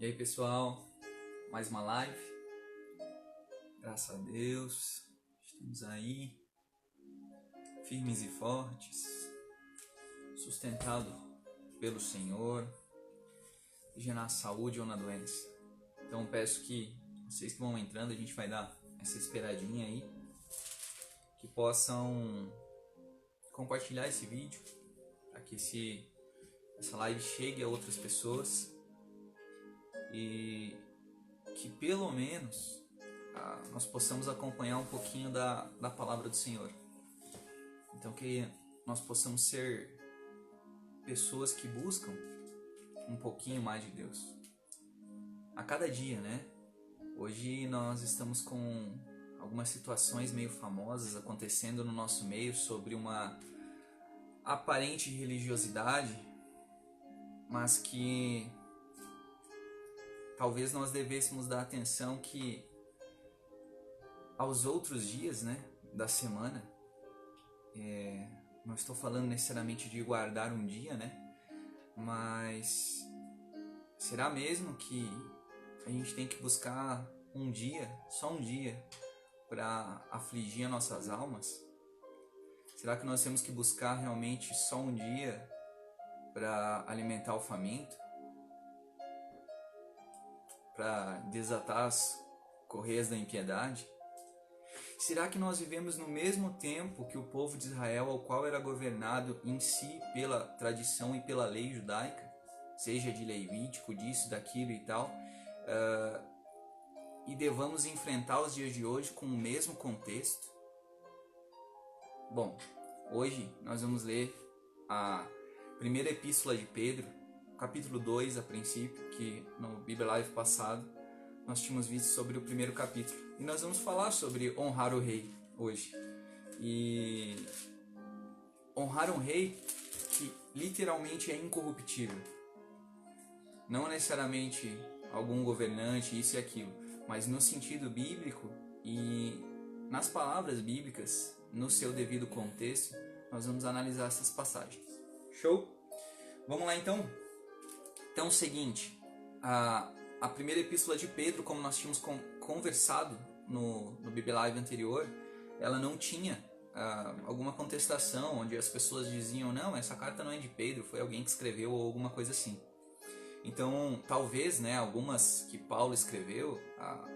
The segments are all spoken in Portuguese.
E aí, pessoal, mais uma live. Graças a Deus, estamos aí, firmes e fortes, sustentados pelo Senhor, seja na saúde ou na doença. Então peço que vocês que vão entrando, a gente vai dar essa esperadinha aí, que possam compartilhar esse vídeo, para que essa live chegue a outras pessoas e que pelo menos nós possamos acompanhar um pouquinho da palavra do Senhor. Então que nós possamos ser pessoas que buscam um pouquinho mais de Deus a cada dia, né? Hoje nós estamos com algumas situações meio famosas acontecendo no nosso meio sobre uma aparente religiosidade, mas que talvez nós devêssemos dar atenção que aos outros dias, né, da semana. Não estou falando necessariamente de guardar um dia, né, mas será mesmo que a gente tem que buscar um dia, só um dia, para afligir as nossas almas? Será que nós temos que buscar realmente só um dia para alimentar o faminto? Para desatar as correias da impiedade? Será que nós vivemos no mesmo tempo que o povo de Israel, ao qual era governado em si pela tradição e pela lei judaica, seja de Levítico, disso, daquilo e tal, e devamos enfrentar os dias de hoje com o mesmo contexto? Bom, hoje nós vamos ler a primeira epístola de Pedro, capítulo 2, a princípio, que no Bible Live passado nós tínhamos visto sobre o primeiro capítulo. E nós vamos falar sobre honrar o rei hoje. E honrar um rei que literalmente é incorruptível. Não necessariamente algum governante, isso e aquilo, mas no sentido bíblico e nas palavras bíblicas, no seu devido contexto, nós vamos analisar essas passagens. Show? Vamos lá então? Então é o seguinte, a primeira epístola de Pedro, como nós tínhamos conversado no Bible Live anterior, ela não tinha alguma contestação, onde as pessoas diziam, não, essa carta não é de Pedro, foi alguém que escreveu ou alguma coisa assim. Então, talvez, né, algumas que Paulo escreveu,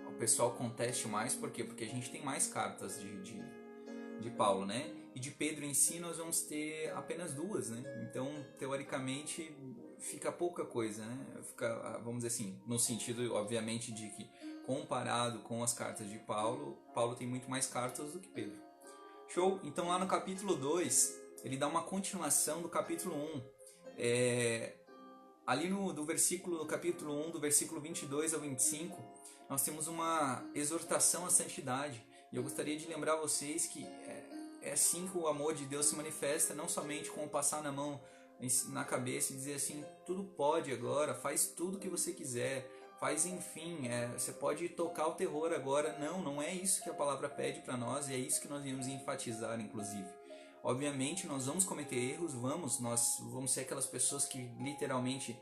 o pessoal conteste mais, por quê? Porque a gente tem mais cartas de Paulo, né? E de Pedro em si nós vamos ter apenas duas, né? Então, teoricamente, fica pouca coisa, né? Fica, vamos dizer assim, no sentido, obviamente, de que comparado com as cartas de Paulo, Paulo tem muito mais cartas do que Pedro. Show? Então lá no capítulo 2, ele dá uma continuação do capítulo 1. Ali do capítulo 1, do versículo 22 ao 25, nós temos uma exortação à santidade. E eu gostaria de lembrar vocês que é assim que o amor de Deus se manifesta, não somente com o passar na mão na cabeça e dizer assim, tudo pode agora, faz tudo que você quiser, faz enfim, você pode tocar o terror agora. Não é isso que a palavra pede para nós, e é isso que nós vamos enfatizar, inclusive. Obviamente nós vamos cometer erros, nós vamos ser aquelas pessoas que literalmente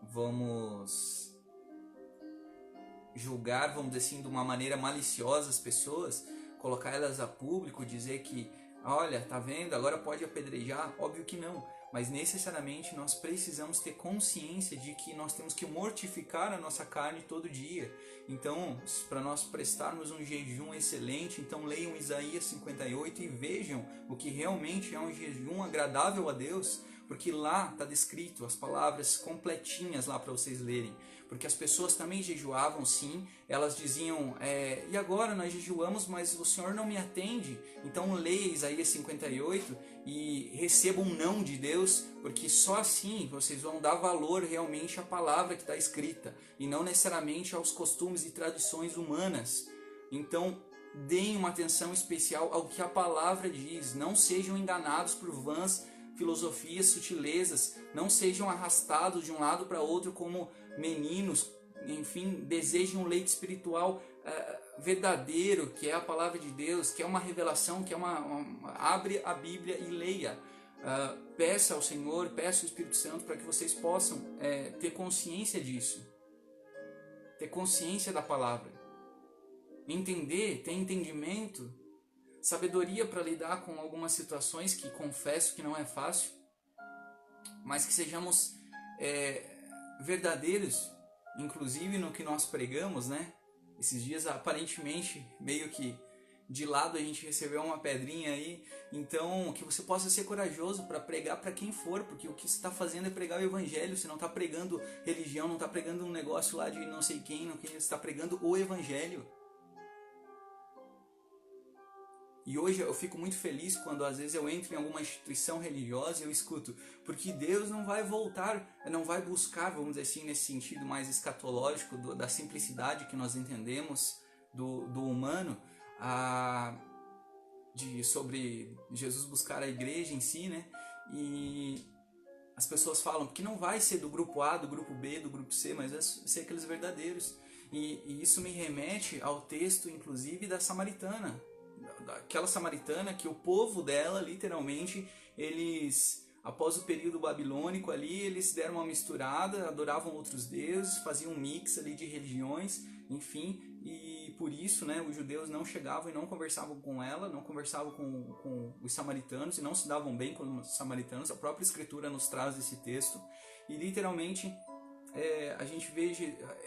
vamos julgar, vamos dizer assim, de uma maneira maliciosa as pessoas, colocar elas a público, dizer que, olha, tá vendo, agora pode apedrejar. Óbvio que não, mas necessariamente nós precisamos ter consciência de que nós temos que mortificar a nossa carne todo dia. Então, para nós prestarmos um jejum excelente, então leiam Isaías 58 e vejam o que realmente é um jejum agradável a Deus, porque lá está descrito as palavras completinhas lá para vocês lerem. Porque as pessoas também jejuavam, sim, elas diziam, e agora nós jejuamos, mas o Senhor não me atende. Então leia Isaías 58 e receba um não de Deus, porque só assim vocês vão dar valor realmente à palavra que está escrita, e não necessariamente aos costumes e tradições humanas. Então deem uma atenção especial ao que a palavra diz, não sejam enganados por vãs filosofias, sutilezas, não sejam arrastados de um lado para outro como meninos, enfim, desejem um leite espiritual verdadeiro, que é a palavra de Deus, que é uma revelação, que é abre a Bíblia e leia. peça ao Senhor, peça ao Espírito Santo para que vocês possam ter consciência disso, ter consciência da palavra, entender, ter entendimento, sabedoria para lidar com algumas situações que confesso que não é fácil, mas que sejamos verdadeiros, inclusive no que nós pregamos, né? Esses dias aparentemente meio que de lado a gente recebeu uma pedrinha aí, então que você possa ser corajoso para pregar para quem for, porque o que você está fazendo é pregar o evangelho, você não está pregando religião, não está pregando um negócio lá de não sei quem, você está pregando o evangelho. E hoje eu fico muito feliz quando às vezes eu entro em alguma instituição religiosa e eu escuto, porque Deus não vai voltar, não vai buscar, vamos dizer assim, nesse sentido mais escatológico, da simplicidade que nós entendemos do humano, sobre Jesus buscar a igreja em si, né? E as pessoas falam que não vai ser do grupo A, do grupo B, do grupo C, mas vai ser aqueles verdadeiros. E isso me remete ao texto, inclusive, da samaritana. Aquela samaritana que o povo dela, literalmente, eles, após o período babilônico ali, eles deram uma misturada, adoravam outros deuses, faziam um mix ali de religiões, enfim, e por isso, né, os judeus não chegavam e não conversavam com ela, não conversavam com os samaritanos e não se davam bem com os samaritanos. A própria escritura nos traz esse texto e literalmente a gente vê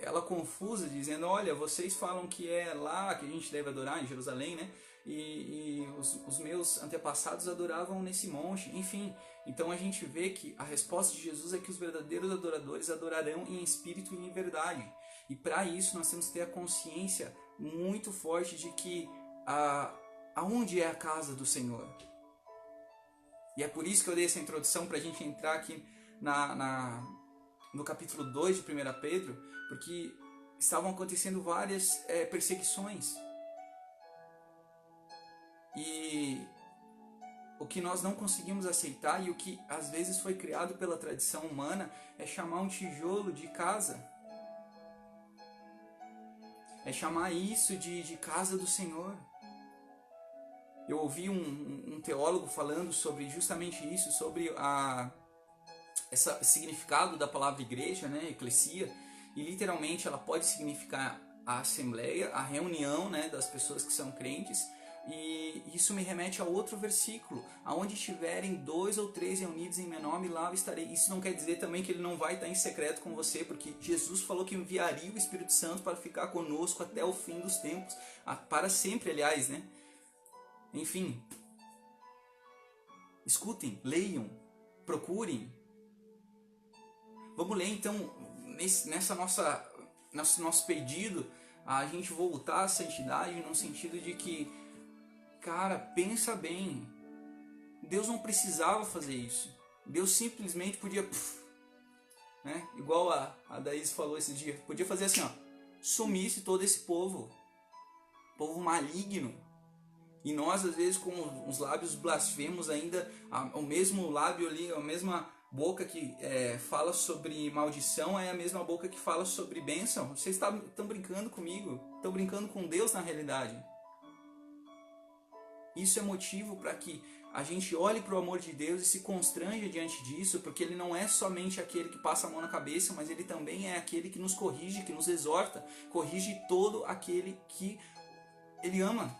ela confusa, dizendo, olha, vocês falam que é lá que a gente deve adorar, em Jerusalém, né? E os meus antepassados adoravam nesse monte, enfim. Então a gente vê que a resposta de Jesus é que os verdadeiros adoradores adorarão em espírito e em verdade. E para isso nós temos que ter a consciência muito forte de que aonde é a casa do Senhor. E é por isso que eu dei essa introdução para a gente entrar aqui no capítulo 2 de 1 Pedro, porque estavam acontecendo várias perseguições. E o que nós não conseguimos aceitar e o que às vezes foi criado pela tradição humana é chamar um tijolo de casa. É chamar isso de casa do Senhor. Eu ouvi um teólogo falando sobre justamente isso, sobre esse significado da palavra igreja, né, eclesia, e literalmente ela pode significar a assembleia, a reunião, né, das pessoas que são crentes. E isso me remete a outro versículo, aonde estiverem 2 ou 3 reunidos em meu nome, lá eu estarei. Isso não quer dizer também que ele não vai estar em secreto com você, porque Jesus falou que enviaria o Espírito Santo para ficar conosco até o fim dos tempos, para sempre, aliás, né? Enfim, escutem, leiam, procurem. Vamos ler então, nosso pedido, a gente voltar à santidade, no sentido de que, cara, pensa bem, Deus não precisava fazer isso. Deus simplesmente podia, né? Igual a Daís falou esse dia, podia fazer assim, ó, sumisse todo esse povo maligno. E nós, às vezes, com os lábios blasfemos ainda, o mesmo lábio ali, a mesma boca que fala sobre maldição é a mesma boca que fala sobre bênção. Vocês estão brincando comigo, estão brincando com Deus na realidade. Isso é motivo para que a gente olhe para o amor de Deus e se constranja diante disso, porque Ele não é somente aquele que passa a mão na cabeça, mas Ele também é aquele que nos corrige, que nos exorta, corrige todo aquele que Ele ama.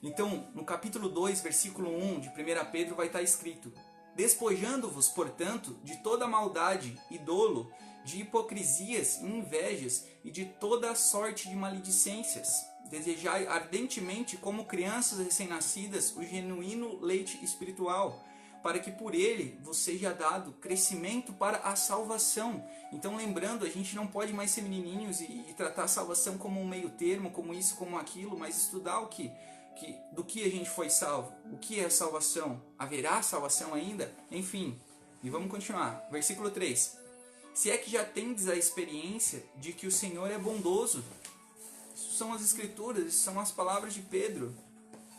Então, no capítulo 2, versículo 1 de 1 Pedro vai estar escrito: despojando-vos, portanto, de toda maldade e dolo, de hipocrisias e invejas e de toda sorte de maledicências. Desejai ardentemente, como crianças recém-nascidas, o genuíno leite espiritual, para que por ele vos seja dado crescimento para a salvação. Então, lembrando, a gente não pode mais ser menininhos e tratar a salvação como um meio termo, como isso, como aquilo, mas estudar do que a gente foi salvo. O que é salvação? Haverá salvação ainda? Enfim, e vamos continuar. Versículo 3. Se é que já tendes a experiência de que o Senhor é bondoso. Isso são as escrituras, isso são as palavras de Pedro.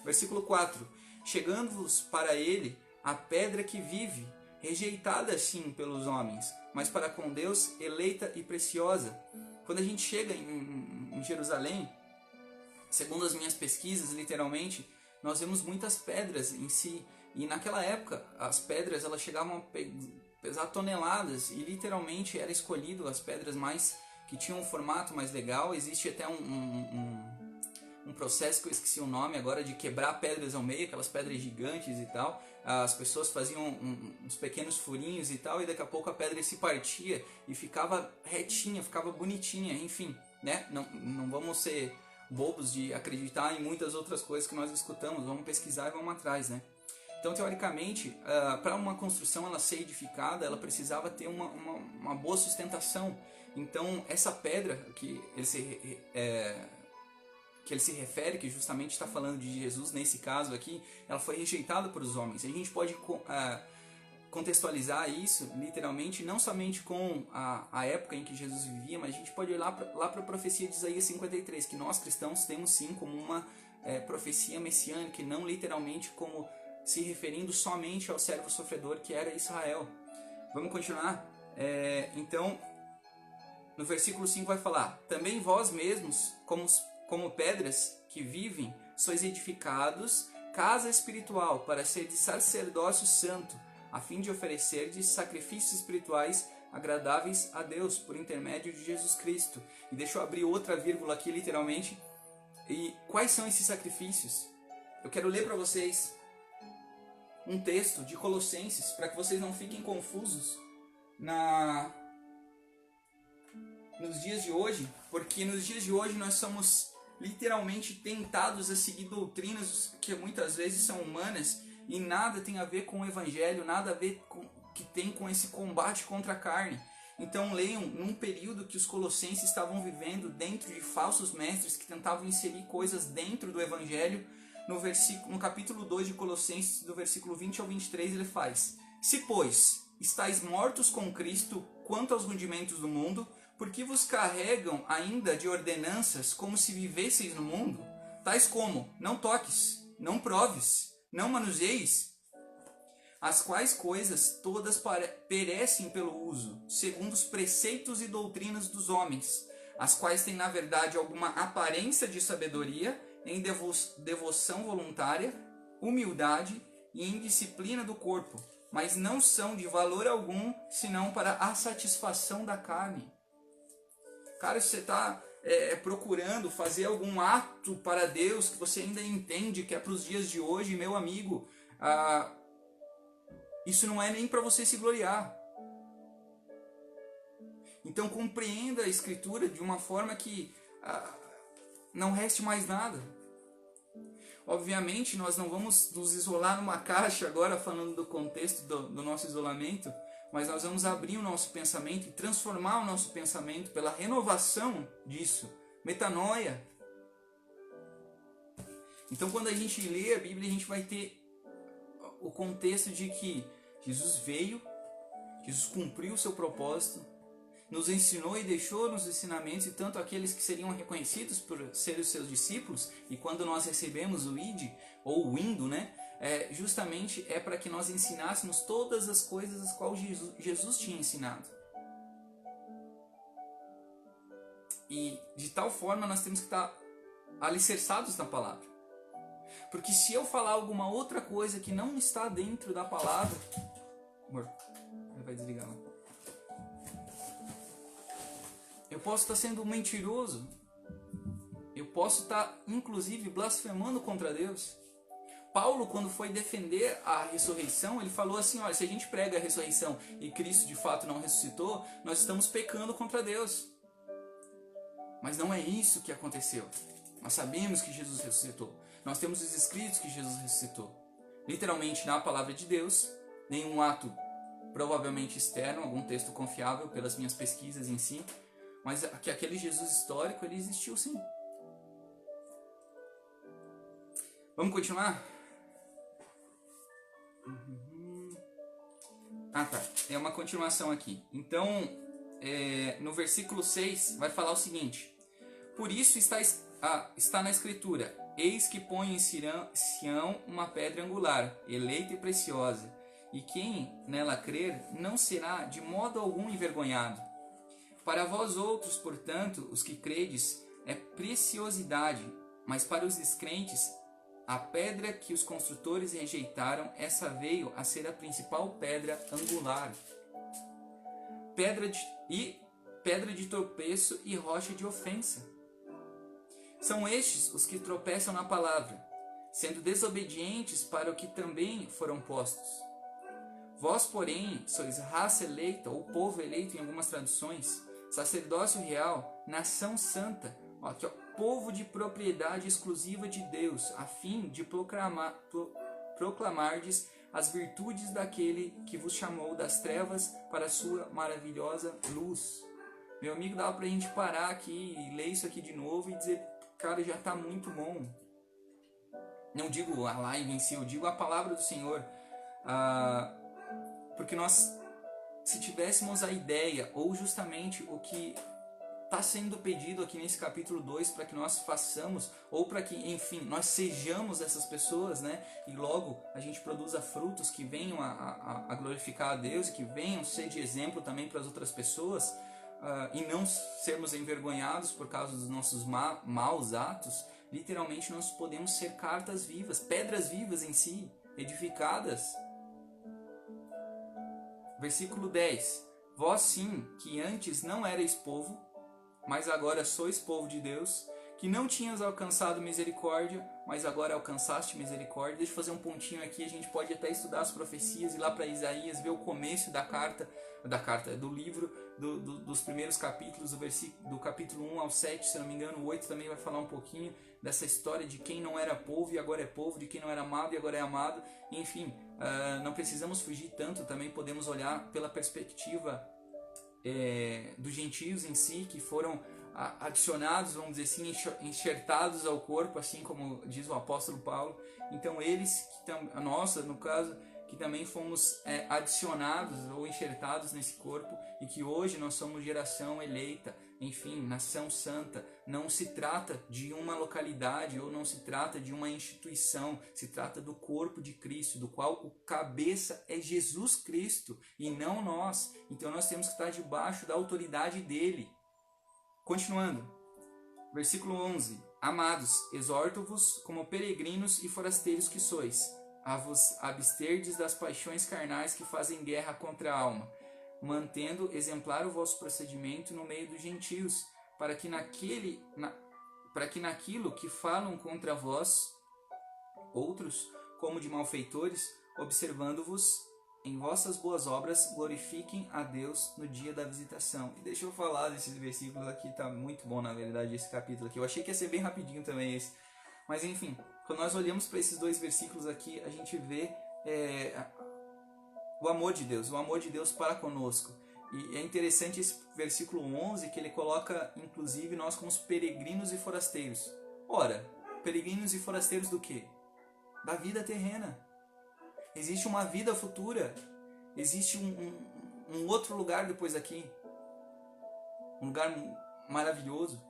Versículo 4. Chegando-vos para ele a pedra que vive, rejeitada sim pelos homens, mas para com Deus eleita e preciosa. Quando a gente chega em Jerusalém, segundo as minhas pesquisas, literalmente, nós vemos muitas pedras em si. E naquela época, as pedras elas chegavam a pesar toneladas. E literalmente era escolhido as pedras mais que tinham um formato mais legal. Existe até um processo que eu esqueci o nome agora, de quebrar pedras ao meio, aquelas pedras gigantes e tal. As pessoas faziam uns pequenos furinhos e tal, e daqui a pouco a pedra se partia e ficava retinha, ficava bonitinha, enfim, né? Não vamos ser bobos de acreditar em muitas outras coisas que nós escutamos, vamos pesquisar e vamos atrás, né? Então, teoricamente, para uma construção ela ser edificada, ela precisava ter uma boa sustentação. Então, essa pedra que ele se refere, que justamente está falando de Jesus nesse caso aqui, ela foi rejeitada por os homens. A gente pode contextualizar isso, literalmente, não somente com a época em que Jesus vivia, mas a gente pode olhar lá para a profecia de Isaías 53, que nós cristãos temos sim como uma profecia messiânica, e não literalmente como se referindo somente ao servo sofredor que era Israel. Vamos continuar? Então, no versículo 5 vai falar: também vós mesmos, como pedras que vivem, sois edificados casa espiritual, para ser de sacerdócio santo, a fim de oferecerdes sacrifícios espirituais agradáveis a Deus, por intermédio de Jesus Cristo. E deixa eu abrir outra vírgula aqui, literalmente. E quais são esses sacrifícios? Eu quero ler para vocês um texto de Colossenses, para que vocês não fiquem confusos nos dias de hoje, porque nos dias de hoje nós somos literalmente tentados a seguir doutrinas que muitas vezes são humanas e nada tem a ver com o evangelho, nada a ver que tem com esse combate contra a carne. Então leiam num período que os colossenses estavam vivendo dentro de falsos mestres que tentavam inserir coisas dentro do evangelho. No capítulo 2 de Colossenses, do versículo 20 ao 23, ele faz: se, pois, estáis mortos com Cristo quanto aos rudimentos do mundo, porque vos carregam ainda de ordenanças como se vivesseis no mundo, tais como: não toques, não proves, não manuseis, as quais coisas todas perecem pelo uso, segundo os preceitos e doutrinas dos homens, as quais têm na verdade alguma aparência de sabedoria, em devoção voluntária, humildade e em disciplina do corpo, mas não são de valor algum, senão para a satisfação da carne. Cara, se você está procurando fazer algum ato para Deus que você ainda entende que é para os dias de hoje, meu amigo, isso não é nem para você se gloriar. Então compreenda a Escritura de uma forma que não reste mais nada. Obviamente nós não vamos nos isolar numa caixa agora falando do contexto do nosso isolamento, mas nós vamos abrir o nosso pensamento e transformar o nosso pensamento pela renovação disso, metanoia. Então quando a gente lê a Bíblia, a gente vai ter o contexto de que Jesus veio, Jesus cumpriu o seu propósito, nos ensinou e deixou nos ensinamentos, e tanto aqueles que seriam reconhecidos por serem os seus discípulos, e quando nós recebemos o id, ou o indo, né, justamente é para que nós ensinássemos todas as coisas as quais Jesus tinha ensinado. E de tal forma nós temos que estar alicerçados na palavra. Porque se eu falar alguma outra coisa que não está dentro da palavra... Amor, ele vai desligar lá. Eu posso estar sendo mentiroso. Eu posso estar, inclusive, blasfemando contra Deus. Paulo, quando foi defender a ressurreição, ele falou assim: olha, se a gente prega a ressurreição e Cristo de fato não ressuscitou, nós estamos pecando contra Deus. Mas não é isso que aconteceu. Nós sabemos que Jesus ressuscitou. Nós temos os escritos que Jesus ressuscitou. Literalmente na palavra de Deus, nenhum ato provavelmente externo, algum texto confiável pelas minhas pesquisas em si, mas que aquele Jesus histórico, ele existiu sim. Vamos continuar? Tá. É uma continuação aqui. Então, no versículo 6, vai falar o seguinte: por isso está na Escritura: eis que põe em Sião uma pedra angular, eleita e preciosa, e quem nela crer não será de modo algum envergonhado. Para vós outros, portanto, os que credes, é preciosidade, Mas para os descrentes, a pedra que os construtores rejeitaram, essa veio a ser a principal pedra angular. Pedra de tropeço e rocha de ofensa. São estes os que tropeçam na palavra, sendo desobedientes para o que também foram postos. Vós, porém, sois raça eleita, ou povo eleito em algumas traduções, sacerdócio real, nação santa, aqui, povo de propriedade exclusiva de Deus, a fim de proclamardes as virtudes daquele que vos chamou das trevas para a sua maravilhosa luz. Meu amigo, dá pra gente parar aqui e ler isso aqui de novo e dizer, cara, já tá muito bom. Não digo a live em si, eu digo a palavra do Senhor. Porque nós, se tivéssemos a ideia, ou justamente o que está sendo pedido aqui nesse capítulo 2 para que nós façamos, ou para que, enfim, nós sejamos essas pessoas, né? E logo a gente produza frutos que venham a glorificar a Deus e que venham ser de exemplo também para as outras pessoas, e não sermos envergonhados por causa dos nossos maus atos. Literalmente nós podemos ser cartas vivas, pedras vivas em si, edificadas. Versículo 10. Vós sim, que antes não erais povo, mas agora sois povo de Deus, que não tinhas alcançado misericórdia, mas agora alcançaste misericórdia. Deixa eu fazer um pontinho aqui, a gente pode até estudar as profecias, ir lá para Isaías, ver o começo do livro, dos primeiros capítulos, do capítulo 1 ao 7, se não me engano, o 8 também vai falar um pouquinho dessa história de quem não era povo e agora é povo, de quem não era amado e agora é amado. Enfim, não precisamos fugir tanto, também podemos olhar pela perspectiva dos gentios em si, que foram adicionados, vamos dizer assim, enxertados ao corpo, assim como diz o apóstolo Paulo. Então eles, no caso, que também fomos adicionados ou enxertados nesse corpo, e que hoje nós somos geração eleita, enfim, nação santa. Não se trata de uma localidade ou não se trata de uma instituição, se trata do corpo de Cristo, do qual o cabeça é Jesus Cristo e não nós. Então nós temos que estar debaixo da autoridade dele. Continuando, versículo 11. Amados, exorto-vos como peregrinos e forasteiros que sois, a vos absterdes das paixões carnais que fazem guerra contra a alma, mantendo exemplar o vosso procedimento no meio dos gentios, para que naquilo que falam contra vós, outros, como de malfeitores, observando-vos em vossas boas obras, glorifiquem a Deus no dia da visitação. E deixa eu falar desses versículos aqui, tá muito bom na verdade esse capítulo aqui. Eu achei que ia ser bem rapidinho também esse. Mas enfim, quando nós olhamos para esses dois versículos aqui, a gente vê o amor de Deus para conosco. E é interessante esse versículo 11, que ele coloca inclusive nós como peregrinos e forasteiros. Ora, peregrinos e forasteiros do quê? Da vida terrena. Existe uma vida futura, existe um outro lugar depois daqui, um lugar maravilhoso,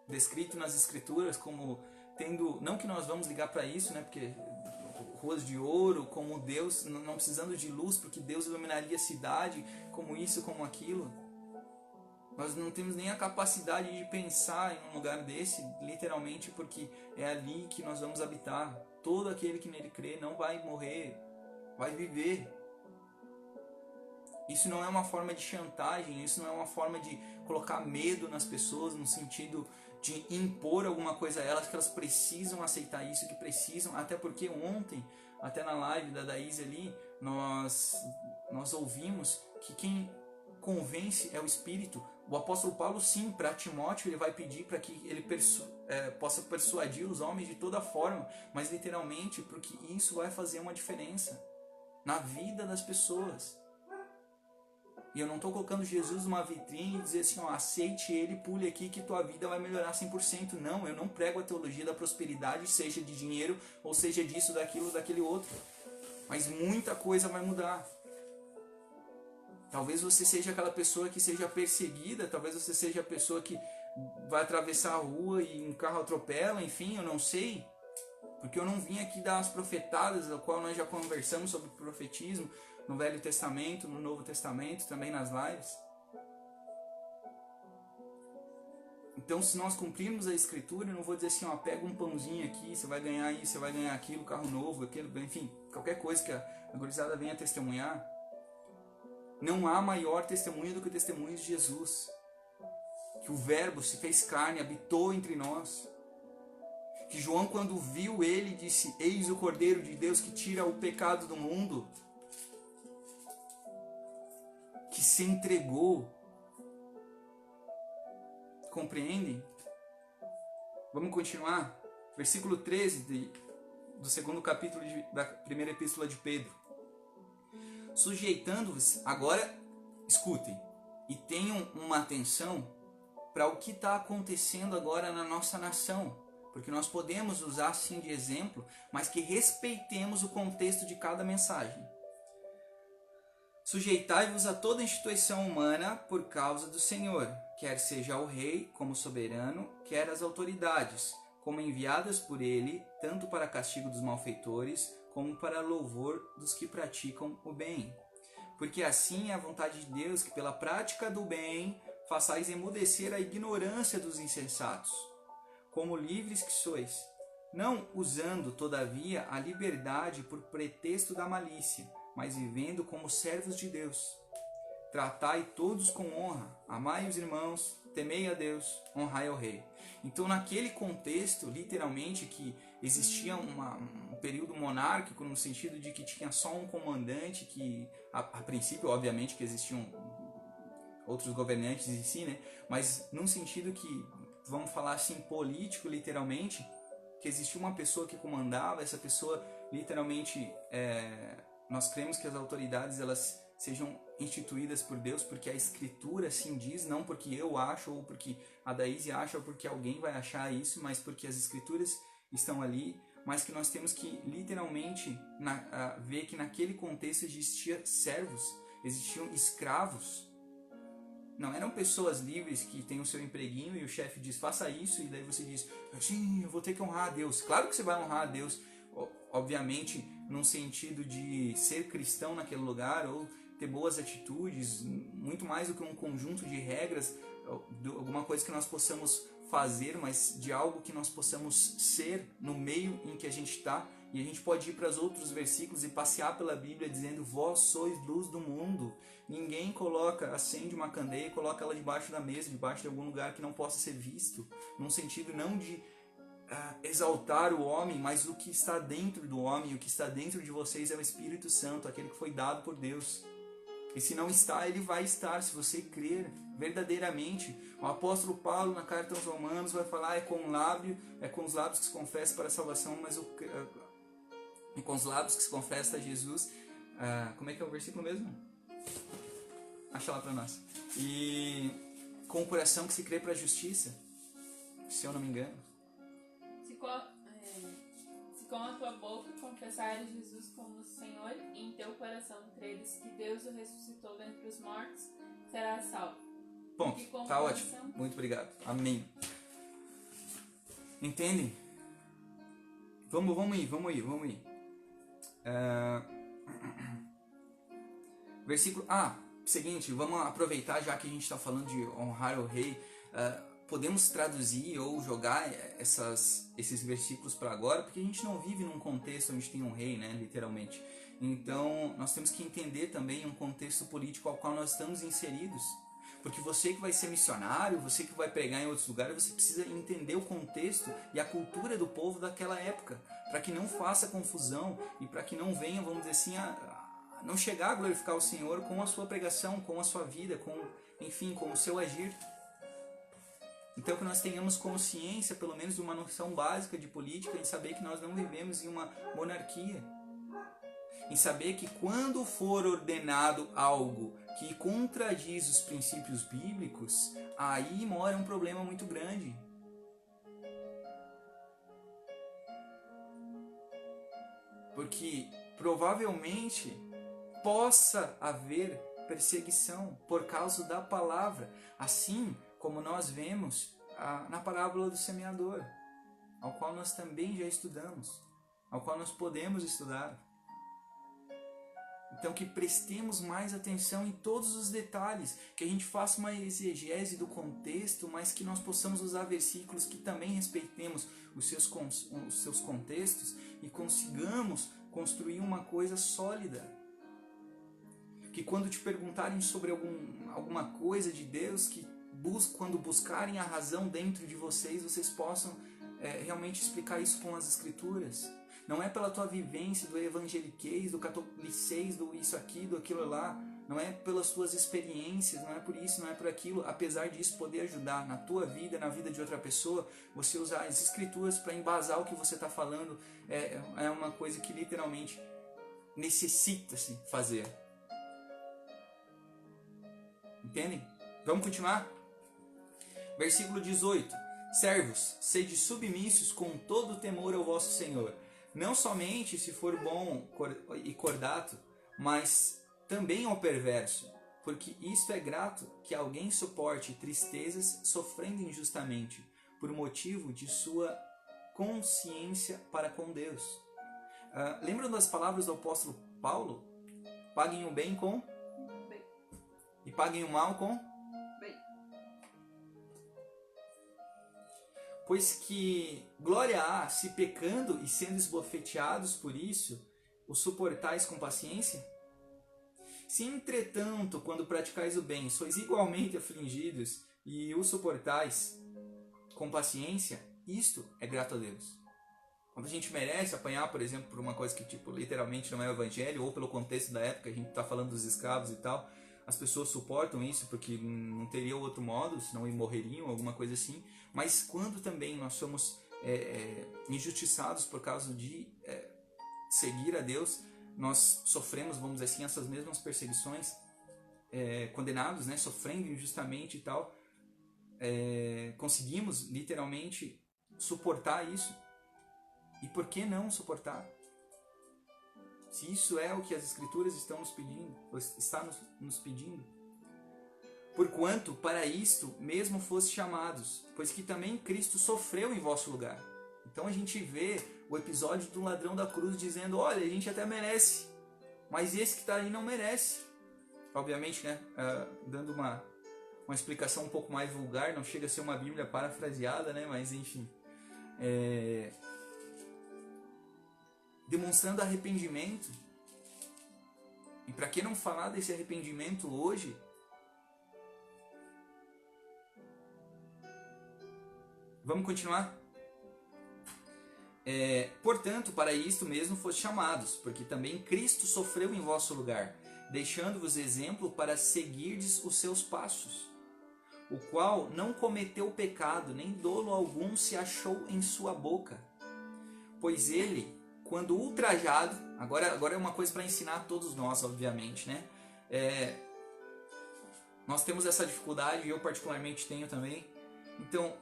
descrito nas escrituras como tendo, não que nós vamos ligar para isso, né, porque ruas de ouro, como Deus, não precisando de luz, porque Deus iluminaria a cidade, como isso, como aquilo. Nós não temos nem a capacidade de pensar em um lugar desse, literalmente, porque é ali que nós vamos habitar. Todo aquele que nele crê não vai morrer, vai viver. Isso não é uma forma de chantagem, isso não é uma forma de colocar medo nas pessoas, no sentido de impor alguma coisa a elas, que elas precisam aceitar isso, que precisam, até porque ontem, até na live da Daís ali, nós ouvimos que quem convence é o Espírito. O apóstolo Paulo, sim, para Timóteo ele vai pedir para que ele possa persuadir os homens de toda forma, mas literalmente porque isso vai fazer uma diferença na vida das pessoas. E eu não estou colocando Jesus numa vitrine e dizer assim, ó, aceite ele, pule aqui que tua vida vai melhorar 100%. Não, eu não prego a teologia da prosperidade, seja de dinheiro ou seja disso, daquilo, daquele outro. Mas muita coisa vai mudar. Talvez você seja aquela pessoa que seja perseguida, talvez você seja a pessoa que vai atravessar a rua e um carro atropela, enfim, eu não sei. Porque eu não vim aqui dar as profetadas, ao qual nós já conversamos sobre profetismo no Velho Testamento, no Novo Testamento, também nas lives. Então, se nós cumprirmos a Escritura, eu não vou dizer assim, ó, pega um pãozinho aqui, você vai ganhar isso, você vai ganhar aquilo, carro novo, aquilo, enfim, qualquer coisa que a gurizada venha testemunhar. Não há maior testemunho do que o testemunho de Jesus. Que o Verbo se fez carne, habitou entre nós. Que João, quando viu ele, disse, eis o Cordeiro de Deus que tira o pecado do mundo. Que se entregou. Compreendem? Vamos continuar? Versículo 13 do segundo capítulo da primeira epístola de Pedro. Sujeitando-vos, agora escutem e tenham uma atenção para o que está acontecendo agora na nossa nação, porque nós podemos usar sim de exemplo, mas que respeitemos o contexto de cada mensagem. Sujeitai-vos a toda instituição humana por causa do Senhor, quer seja o rei como soberano, quer as autoridades, como enviadas por ele, tanto para castigo dos malfeitores, como para louvor dos que praticam o bem. Porque assim é a vontade de Deus que pela prática do bem façais emudecer a ignorância dos insensatos, como livres que sois, não usando, todavia, a liberdade por pretexto da malícia, mas vivendo como servos de Deus. Tratai todos com honra, amai os irmãos, temei a Deus, honrai ao rei. Então, naquele contexto, literalmente, que existia um período monárquico, no sentido de que tinha só um comandante, que a princípio, obviamente, que existiam outros governantes em si, né? Mas num sentido que, vamos falar assim, político, literalmente, que existia uma pessoa que comandava, essa pessoa, literalmente, nós cremos que as autoridades, elas sejam instituídas por Deus, porque a Escritura assim diz, não porque eu acho, ou porque a Daíse acha, ou porque alguém vai achar isso, mas porque as Escrituras estão ali, mas que nós temos que, literalmente, ver que naquele contexto existiam servos, existiam escravos. Não eram pessoas livres que têm o seu empreguinho e o chefe diz, faça isso, e daí você diz, sim, eu vou ter que honrar a Deus. Claro que você vai honrar a Deus, obviamente, num sentido de ser cristão naquele lugar, ou ter boas atitudes, muito mais do que um conjunto de regras, alguma coisa que nós possamos fazer, mas de algo que nós possamos ser no meio em que a gente está. E a gente pode ir para os outros versículos e passear pela Bíblia dizendo, vós sois luz do mundo. Ninguém acende uma candeia e coloca ela debaixo da mesa, debaixo de algum lugar que não possa ser visto, num sentido não de exaltar o homem, mas o que está dentro do homem, o que está dentro de vocês é o Espírito Santo, aquele que foi dado por Deus. E se não está, ele vai estar, se você crer verdadeiramente. O apóstolo Paulo, na carta aos Romanos, vai falar, é com os lábios que se confessa para a salvação, mas é com os lábios que se confessa a Jesus. Como é que é o versículo mesmo? Acha lá para nós. E com o coração que se crê para a justiça, se eu não me engano. Se com a tua boca confessares Jesus como Senhor e em teu coração creres que Deus o ressuscitou dentre os mortos, serás salvo. Ponto, tá ótimo. Muito obrigado. Amém. Entendem? Vamos ir. Versículo... seguinte, vamos aproveitar já que a gente está falando de honrar o rei. Podemos traduzir ou jogar esses versículos para agora, porque a gente não vive num contexto onde tem um rei, né, literalmente. Então, nós temos que entender também um contexto político ao qual nós estamos inseridos. Porque você que vai ser missionário, você que vai pregar em outros lugares, você precisa entender o contexto e a cultura do povo daquela época, para que não faça confusão e para que não venha, vamos dizer assim, não chegar a glorificar o Senhor com a sua pregação, com a sua vida, com o seu agir. Então que nós tenhamos consciência, pelo menos de uma noção básica de política, em saber que nós não vivemos em uma monarquia. Em saber que quando for ordenado algo que contradiz os princípios bíblicos, aí mora um problema muito grande. Porque provavelmente possa haver perseguição por causa da palavra, assim como nós vemos na parábola do semeador, ao qual nós também já estudamos, ao qual nós podemos estudar. Então que prestemos mais atenção em todos os detalhes, que a gente faça uma exegese do contexto, mas que nós possamos usar versículos que também respeitemos os seus contextos e consigamos construir uma coisa sólida. Que quando te perguntarem sobre alguma coisa de Deus, que quando buscarem a razão dentro de vocês possam realmente explicar isso com as Escrituras. Não é pela tua vivência do evangeliquez, do catoliceis, do isso aqui, do aquilo lá. Não é pelas tuas experiências, não é por isso, não é por aquilo. Apesar disso poder ajudar na tua vida, na vida de outra pessoa, você usar as Escrituras para embasar o que você está falando é uma coisa que literalmente necessita-se fazer. Entendem? Vamos continuar? Versículo 18. Servos, sede submissos com todo o temor ao vosso Senhor, não somente se for bom e cordato, mas também ao perverso, porque isto é grato que alguém suporte tristezas sofrendo injustamente, por motivo de sua consciência para com Deus. Lembram das palavras do apóstolo Paulo? Paguem o bem com bem. E paguem o mal com bem. Pois que glória há, se pecando e sendo esbofeteados por isso, o suportais com paciência? Se entretanto, quando praticais o bem, sois igualmente afligidos e o suportais com paciência, isto é grato a Deus. Quando a gente merece apanhar, por exemplo, por uma coisa que literalmente não é o evangelho, ou pelo contexto da época, a gente está falando dos escravos e tal, as pessoas suportam isso porque não teria outro modo, senão morreriam, alguma coisa assim. Mas quando também nós somos injustiçados por causa de seguir a Deus, nós sofremos, vamos dizer assim, essas mesmas perseguições, condenados, né, sofrendo injustamente e tal, conseguimos literalmente suportar isso. E por que não suportar? Se isso é o que as Escrituras estão nos pedindo, ou está nos pedindo. Porquanto para isto mesmo foste chamados, pois que também Cristo sofreu em vosso lugar. Então a gente vê o episódio do ladrão da cruz dizendo, olha, a gente até merece, mas esse que está aí não merece. Obviamente, né, dando uma explicação um pouco mais vulgar, não chega a ser uma Bíblia parafraseada, né, mas enfim. Demonstrando arrependimento. E para que não falar desse arrependimento hoje? Vamos continuar? Portanto, para isto mesmo foste chamados, porque também Cristo sofreu em vosso lugar, deixando-vos exemplo para seguirdes os seus passos, o qual não cometeu pecado, nem dolo algum se achou em sua boca. Pois ele, quando ultrajado, agora é uma coisa para ensinar a todos nós, obviamente, né? Nós temos essa dificuldade, eu particularmente tenho também. Então,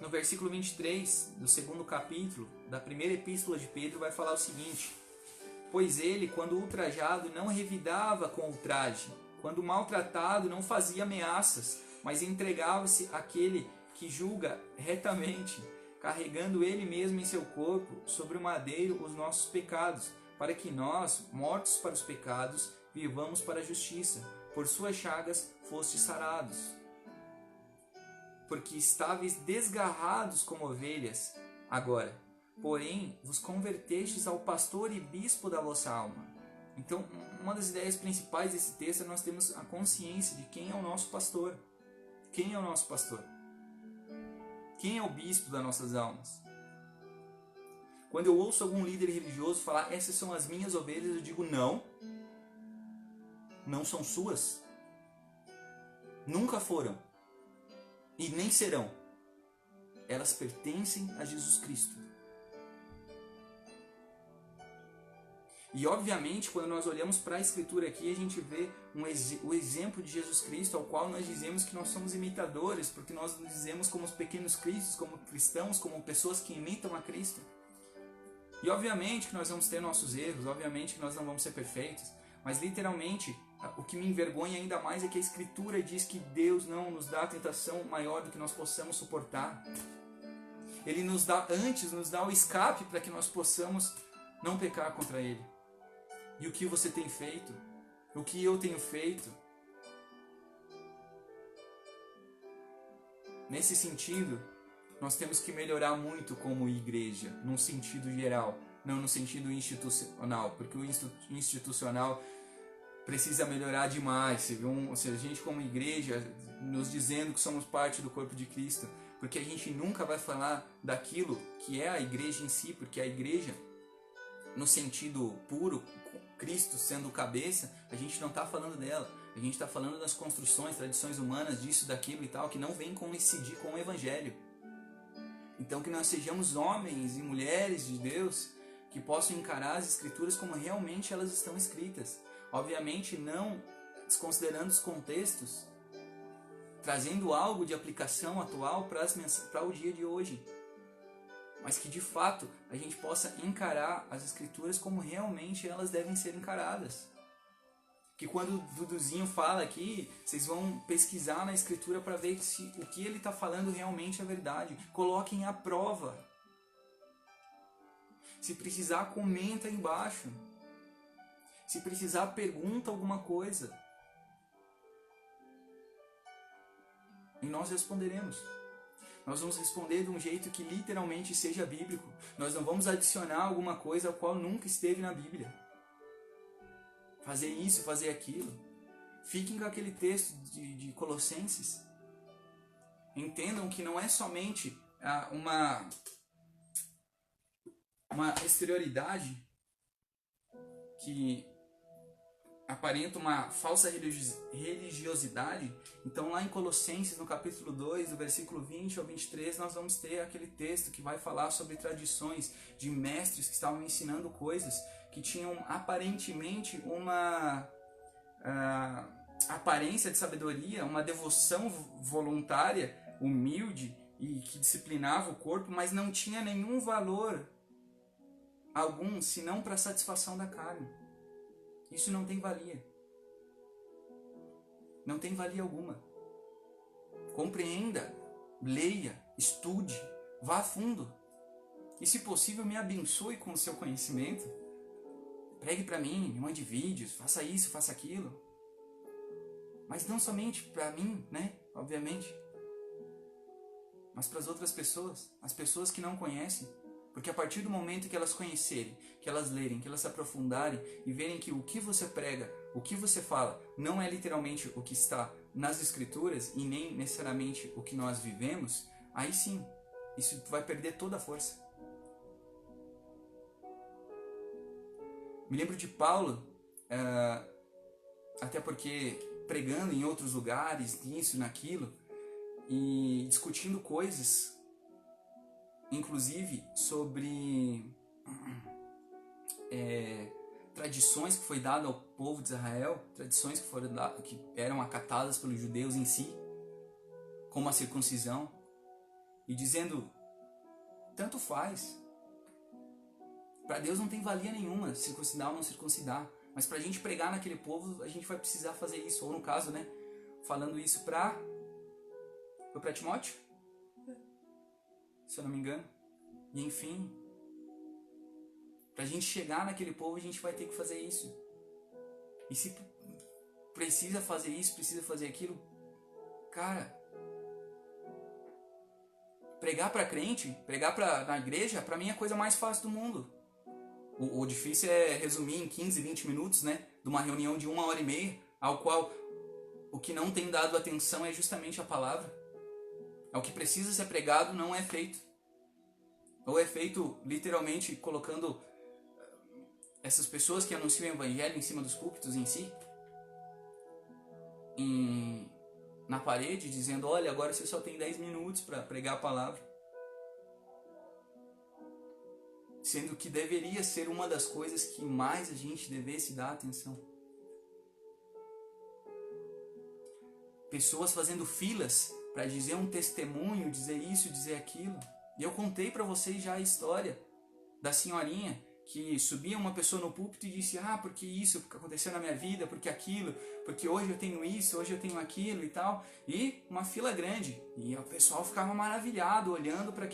no versículo 23 do segundo capítulo da primeira epístola de Pedro vai falar o seguinte: pois ele, quando ultrajado, não revidava com ultraje, quando maltratado, não fazia ameaças, mas entregava-se àquele que julga retamente, carregando ele mesmo em seu corpo, sobre o madeiro, os nossos pecados, para que nós, mortos para os pecados, vivamos para a justiça. Por suas chagas fostes sarados. Porque estáveis desgarrados como ovelhas, agora, porém, vos convertestes ao pastor e bispo da vossa alma. Então, uma das ideias principais desse texto é nós temos a consciência de quem é o nosso pastor. Quem é o nosso pastor? Quem é o bispo das nossas almas? Quando eu ouço algum líder religioso falar, essas são as minhas ovelhas, eu digo, não. Não são suas. Nunca foram. E nem serão. Elas pertencem a Jesus Cristo. E obviamente, quando nós olhamos para a Escritura aqui, a gente vê o exemplo de Jesus Cristo, ao qual nós dizemos que nós somos imitadores, porque nós nos dizemos como os pequenos cristos, como cristãos, como pessoas que imitam a Cristo. E obviamente que nós vamos ter nossos erros, obviamente que nós não vamos ser perfeitos, mas literalmente, o que me envergonha ainda mais é que a Escritura diz que Deus não nos dá tentação maior do que nós possamos suportar. Ele nos dá o escape para que nós possamos não pecar contra Ele. E o que você tem feito? O que eu tenho feito? Nesse sentido, nós temos que melhorar muito como igreja, num sentido geral, não no sentido institucional, porque o institucional precisa melhorar demais. Você vê ou seja, a gente como igreja, nos dizendo que somos parte do corpo de Cristo, porque a gente nunca vai falar daquilo que é a igreja em si, porque a igreja, no sentido puro, Cristo sendo o cabeça, a gente não está falando dela. A gente está falando das construções, tradições humanas, disso, daquilo e tal, que não vem coincidir com o Evangelho. Então que nós sejamos homens e mulheres de Deus que possam encarar as Escrituras como realmente elas estão escritas. Obviamente não desconsiderando os contextos, trazendo algo de aplicação atual para o dia de hoje. Mas que de fato a gente possa encarar as Escrituras como realmente elas devem ser encaradas. Que quando o Duduzinho fala aqui, vocês vão pesquisar na Escritura para ver se o que ele está falando realmente é verdade. Coloquem à prova. Se precisar, comenta aí embaixo. Se precisar, pergunta alguma coisa. E nós responderemos. Nós vamos responder de um jeito que literalmente seja bíblico. Nós não vamos adicionar alguma coisa ao qual nunca esteve na Bíblia. Fazer isso, fazer aquilo. Fiquem com aquele texto de Colossenses. Entendam que não é somente uma exterioridade que aparenta uma falsa religiosidade. Então lá em Colossenses, no capítulo 2, do versículo 20 ao 23, nós vamos ter aquele texto que vai falar sobre tradições de mestres que estavam ensinando coisas que tinham aparentemente uma aparência de sabedoria, uma devoção voluntária, humilde e que disciplinava o corpo, mas não tinha nenhum valor algum, senão para a satisfação da carne. Isso não tem valia. Não tem valia alguma. Compreenda, leia, estude, vá a fundo. E se possível, me abençoe com o seu conhecimento. Pregue para mim, me mande vídeos, faça isso, faça aquilo. Mas não somente para mim, né? Obviamente. Mas para as outras pessoas, as pessoas que não conhecem. Porque a partir do momento que elas conhecerem, que elas lerem, que elas se aprofundarem e verem que o que você prega, o que você fala, não é literalmente o que está nas Escrituras e nem necessariamente o que nós vivemos, aí sim, isso vai perder toda a força. Me lembro de Paulo, até porque pregando em outros lugares, nisso, naquilo, e discutindo coisas, inclusive sobre tradições que foi dada ao povo de Israel, tradições que eram acatadas pelos judeus em si, como a circuncisão, e dizendo, tanto faz. Para Deus não tem valia nenhuma circuncidar ou não circuncidar, mas para a gente pregar naquele povo, a gente vai precisar fazer isso, ou no caso, né, falando isso para Timóteo, se eu não me engano. E enfim, para a gente chegar naquele povo, a gente vai ter que fazer isso. E se precisa fazer isso, precisa fazer aquilo, cara, pregar para crente, pregar na igreja, para mim é a coisa mais fácil do mundo. O difícil é resumir em 15, 20 minutos, né, de uma reunião de 1h30, ao qual o que não tem dado atenção é justamente a palavra. O que precisa ser pregado não é feito. Ou é feito literalmente colocando essas pessoas que anunciam o evangelho em cima dos púlpitos em si, na parede, dizendo, olha, agora você só tem 10 minutos para pregar a palavra. Sendo que deveria ser uma das coisas que mais a gente devesse dar atenção. Pessoas fazendo filas para dizer um testemunho, dizer isso, dizer aquilo. E eu contei para vocês já a história da senhorinha que subia uma pessoa no púlpito e disse, porque isso aconteceu na minha vida, porque aquilo, porque hoje eu tenho isso, hoje eu tenho aquilo e tal. E uma fila grande. E o pessoal ficava maravilhado olhando para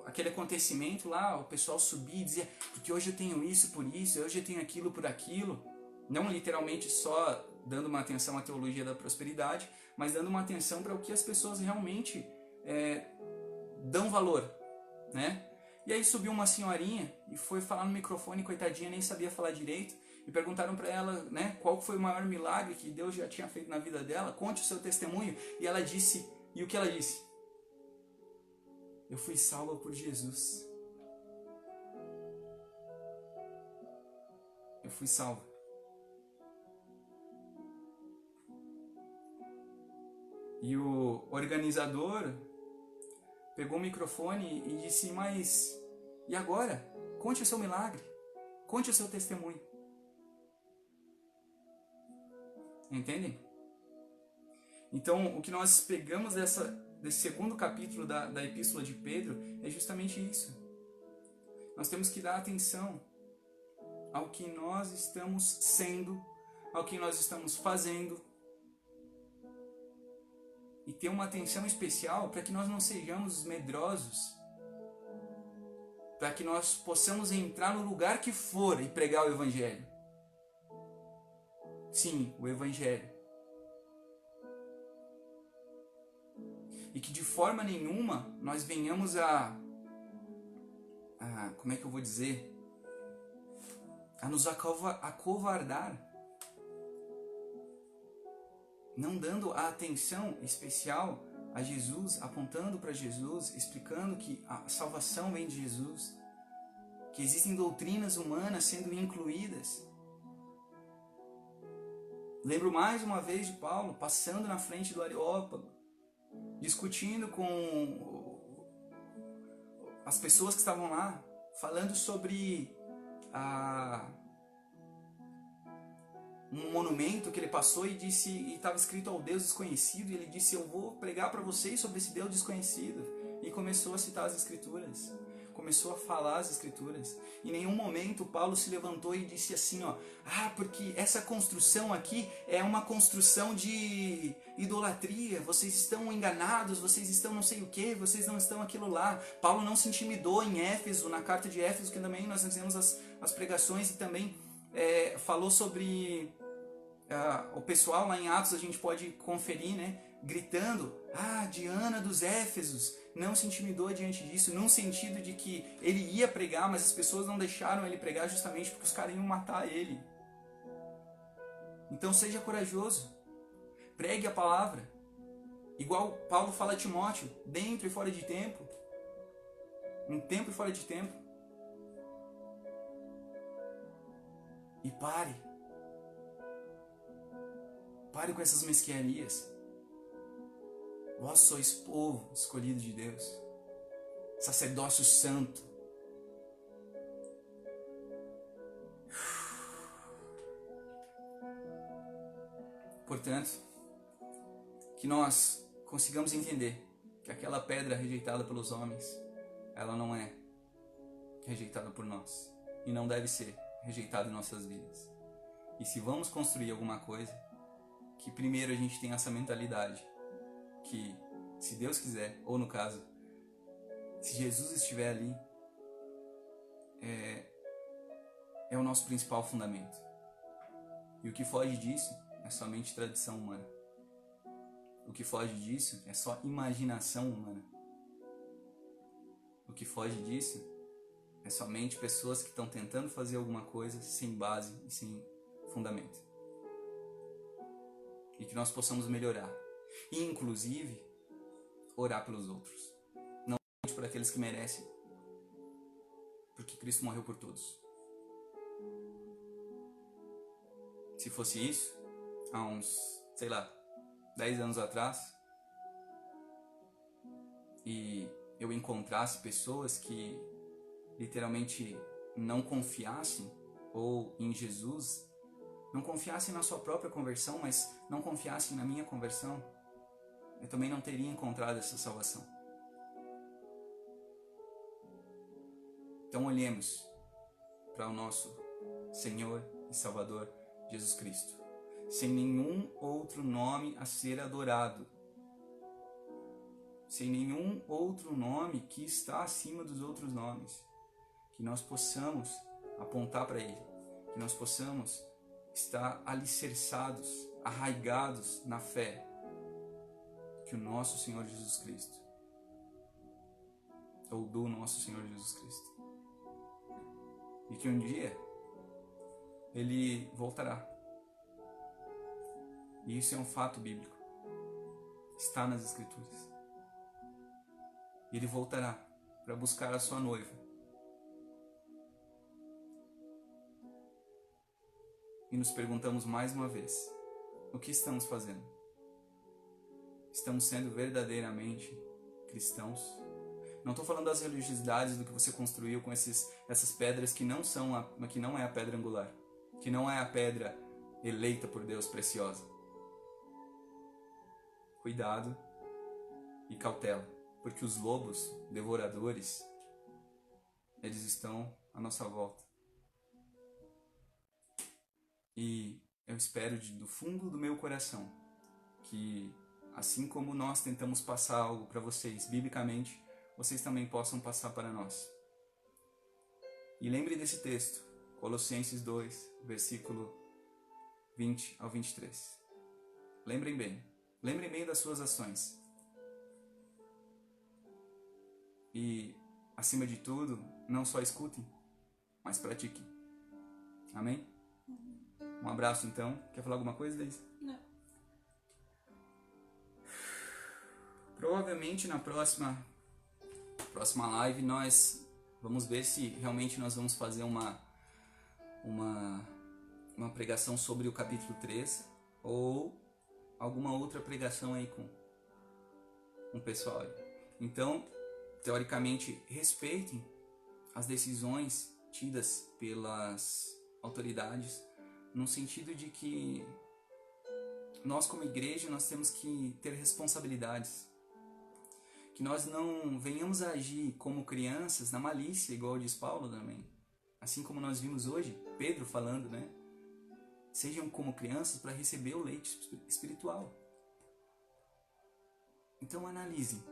aquele acontecimento lá, o pessoal subia e dizia, porque hoje eu tenho isso por isso, hoje eu tenho aquilo por aquilo. Não literalmente só dando uma atenção à teologia da prosperidade, mas dando uma atenção para o que as pessoas realmente dão valor, né? E aí subiu uma senhorinha e foi falar no microfone, coitadinha, nem sabia falar direito, e perguntaram para ela, né, qual foi o maior milagre que Deus já tinha feito na vida dela, conte o seu testemunho, e ela disse, e o que ela disse? Eu fui salva por Jesus. Eu fui salva. E o organizador pegou o microfone e disse, mas e agora? Conte o seu milagre. Conte o seu testemunho. Entendem? Então, o que nós pegamos desse segundo capítulo da Epístola de Pedro é justamente isso. Nós temos que dar atenção ao que nós estamos sendo, ao que nós estamos fazendo, e ter uma atenção especial para que nós não sejamos medrosos, para que nós possamos entrar no lugar que for e pregar o Evangelho. Sim, o Evangelho. E que de forma nenhuma nós venhamos como é que eu vou dizer? A nos acovardar. Não dando a atenção especial a Jesus, apontando para Jesus, explicando que a salvação vem de Jesus, que existem doutrinas humanas sendo incluídas. Lembro mais uma vez de Paulo passando na frente do Areópago, discutindo com as pessoas que estavam lá, falando sobre um monumento que ele passou e disse, e estava escrito ao Deus desconhecido, e ele disse, eu vou pregar para vocês sobre esse Deus desconhecido. E começou a citar as Escrituras, começou a falar as Escrituras. Em nenhum momento Paulo se levantou e disse assim, porque essa construção aqui é uma construção de idolatria, vocês estão enganados, vocês estão não sei o que, vocês não estão aquilo lá. Paulo não se intimidou em Éfeso, na carta de Éfeso, que também nós fizemos as pregações, e também falou sobre o pessoal lá em Atos, a gente pode conferir, né, gritando, Diana dos Éfesos, não se intimidou diante disso, num sentido de que ele ia pregar, mas as pessoas não deixaram ele pregar justamente porque os caras iam matar ele. Então seja corajoso, pregue a palavra, igual Paulo fala a Timóteo, dentro e fora de tempo, em tempo e fora de tempo. E pare com essas mesquinharias. Vós sois povo escolhido de Deus, sacerdócio santo. Portanto, que nós consigamos entender que aquela pedra rejeitada pelos homens, ela não é rejeitada por nós e não deve ser rejeitada em nossas vidas. E se vamos construir alguma coisa, que primeiro a gente tenha essa mentalidade que, se Deus quiser, ou no caso, se Jesus estiver ali, é o nosso principal fundamento. E o que foge disso é somente tradição humana. O que foge disso é só imaginação humana. O que foge disso é somente pessoas que estão tentando fazer alguma coisa sem base e sem fundamento. E que nós possamos melhorar. E, inclusive, orar pelos outros. Não somente por aqueles que merecem. Porque Cristo morreu por todos. Se fosse isso, há uns, 10 anos atrás, e eu encontrasse pessoas que literalmente não confiassem ou em Jesus, não confiassem na sua própria conversão, mas não confiassem na minha conversão, eu também não teria encontrado essa salvação. Então olhemos para o nosso Senhor e Salvador Jesus Cristo, sem nenhum outro nome a ser adorado, sem nenhum outro nome que está acima dos outros nomes. Que nós possamos apontar para Ele, que nós possamos estar alicerçados, arraigados na fé que o nosso Senhor Jesus Cristo, ou do nosso Senhor Jesus Cristo, e que um dia Ele voltará. E isso é um fato bíblico, está nas Escrituras. Ele voltará para buscar a sua noiva. E nos perguntamos mais uma vez, o que estamos fazendo? Estamos sendo verdadeiramente cristãos? Não estou falando das religiosidades do que você construiu com essas pedras que não é a pedra angular, que não é a pedra eleita por Deus preciosa. Cuidado e cautela, porque os lobos devoradores, eles estão à nossa volta. E eu espero do fundo do meu coração que, assim como nós tentamos passar algo para vocês biblicamente, vocês também possam passar para nós. E lembre desse texto, Colossenses 2, versículo 20 ao 23. Lembrem bem das suas ações. E, acima de tudo, não só escutem, mas pratiquem. Amém? Um abraço, então. Quer falar alguma coisa, Deise? Não. Provavelmente na próxima live nós vamos ver se realmente nós vamos fazer uma pregação sobre o capítulo 3 ou alguma outra pregação aí com o pessoal aí. Então, teoricamente, respeitem as decisões tidas pelas autoridades, no sentido de que nós como igreja nós temos que ter responsabilidades, que nós não venhamos a agir como crianças na malícia, igual diz Paulo também, assim como nós vimos hoje Pedro falando, né? Sejam como crianças para receber o leite espiritual. Então analisem,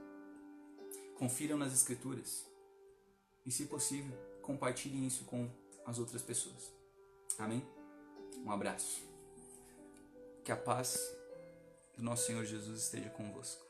confiram nas Escrituras e, se possível, compartilhem isso com as outras pessoas. Amém? Um abraço. Que a paz do nosso Senhor Jesus esteja convosco.